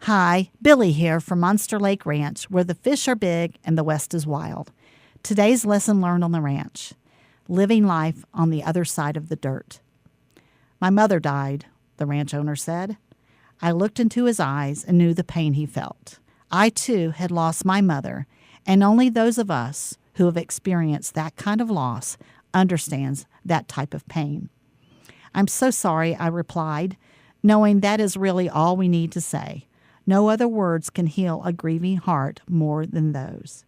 Hi, Billy here from Monster Lake Ranch, where the fish are big and the West is wild. Today's lesson learned on the ranch: living life on the other side of the dirt. My mother died, the ranch owner said. I looked into his eyes and knew the pain he felt. I, too, had lost my mother, and only those of us who have experienced that kind of loss understands that type of pain. I'm so sorry, I replied, knowing that is really all we need to say. No other words can heal a grieving heart more than those.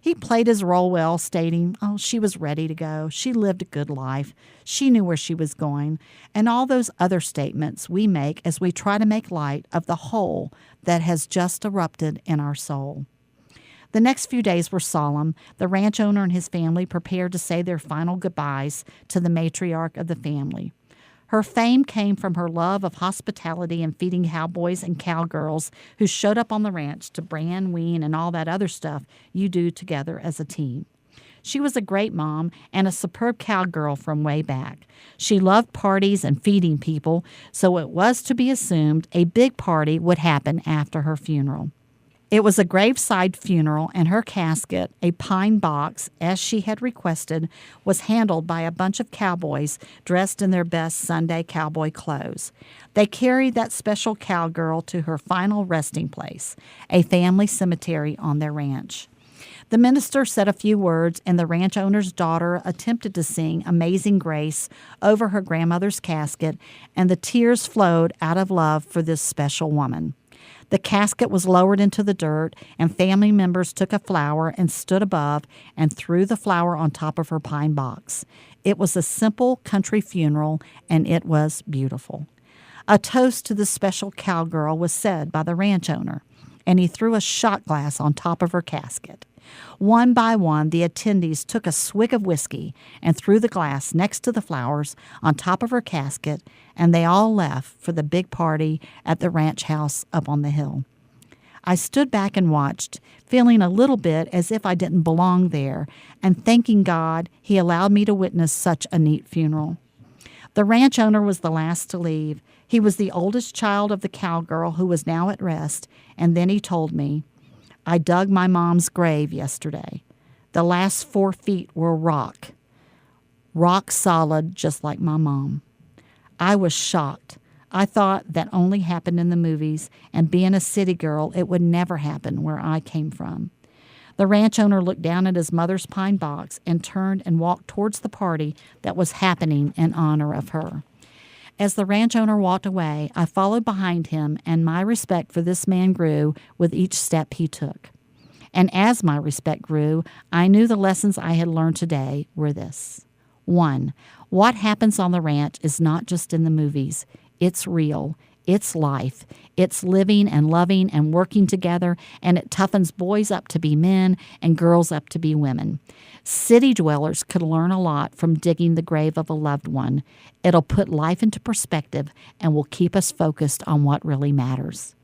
He played his role well, stating, she was ready to go. She lived a good life. She knew where she was going, and all those other statements we make as we try to make light of the hole that has just erupted in our soul. The next few days were solemn. The ranch owner and his family prepared to say their final goodbyes to the matriarch of the family. Her fame came from her love of hospitality and feeding cowboys and cowgirls who showed up on the ranch to brand, wean, and all that other stuff you do together as a team. She was a great mom and a superb cowgirl from way back. She loved parties and feeding people, so it was to be assumed a big party would happen after her funeral. It was a graveside funeral, and her casket, a pine box, as she had requested, was handled by a bunch of cowboys dressed in their best Sunday cowboy clothes. They carried that special cowgirl to her final resting place, a family cemetery on their ranch. The minister said a few words, and the ranch owner's daughter attempted to sing Amazing Grace over her grandmother's casket, and the tears flowed out of love for this special woman. The casket was lowered into the dirt, and family members took a flower and stood above and threw the flower on top of her pine box. It was a simple country funeral, and it was beautiful. A toast to the special cowgirl was said by the ranch owner, and he threw a shot glass on top of her casket. One by one, the attendees took a swig of whiskey and threw the glass next to the flowers on top of her casket, and they all left for the big party at the ranch house up on the hill. I stood back and watched, feeling a little bit as if I didn't belong there, and thanking God he allowed me to witness such a neat funeral. The ranch owner was the last to leave. He was the oldest child of the cowgirl who was now at rest, and then he told me, I dug my mom's grave yesterday. The last 4 feet were rock solid, just like my mom. I was shocked. I thought that only happened in the movies, and being a city girl, it would never happen where I came from. The ranch owner looked down at his mother's pine box and turned and walked towards the party that was happening in honor of her. As the ranch owner walked away, I followed behind him, and my respect for this man grew with each step he took. And as my respect grew, I knew the lessons I had learned today were this. 1. What happens on the ranch is not just in the movies. It's real. It's life. It's living and loving and working together, and it toughens boys up to be men and girls up to be women. City dwellers could learn a lot from digging the grave of a loved one. It'll put life into perspective and will keep us focused on what really matters.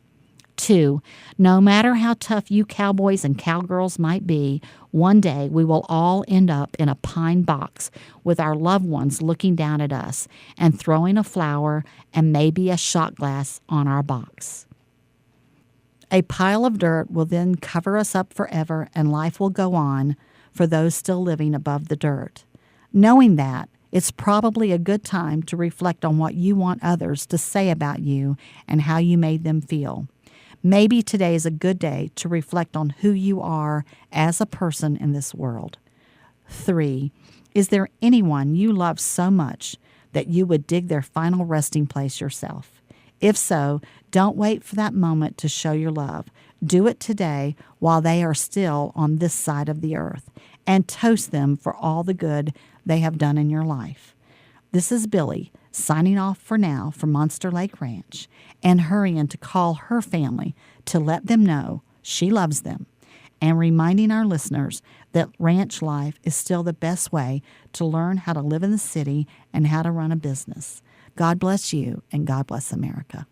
2, no matter how tough you cowboys and cowgirls might be, one day we will all end up in a pine box with our loved ones looking down at us and throwing a flower and maybe a shot glass on our box. A pile of dirt will then cover us up forever, and life will go on for those still living above the dirt. Knowing that, it's probably a good time to reflect on what you want others to say about you and how you made them feel. Maybe today is a good day to reflect on who you are as a person in this world. 3, is there anyone you love so much that you would dig their final resting place yourself? If so, don't wait for that moment to show your love. Do it today while they are still on this side of the earth, and toast them for all the good they have done in your life. This is Billy, signing off for now from Monster Lake Ranch, and hurrying to call her family to let them know she loves them, and reminding our listeners that ranch life is still the best way to learn how to live in the city and how to run a business. God bless you, and God bless America.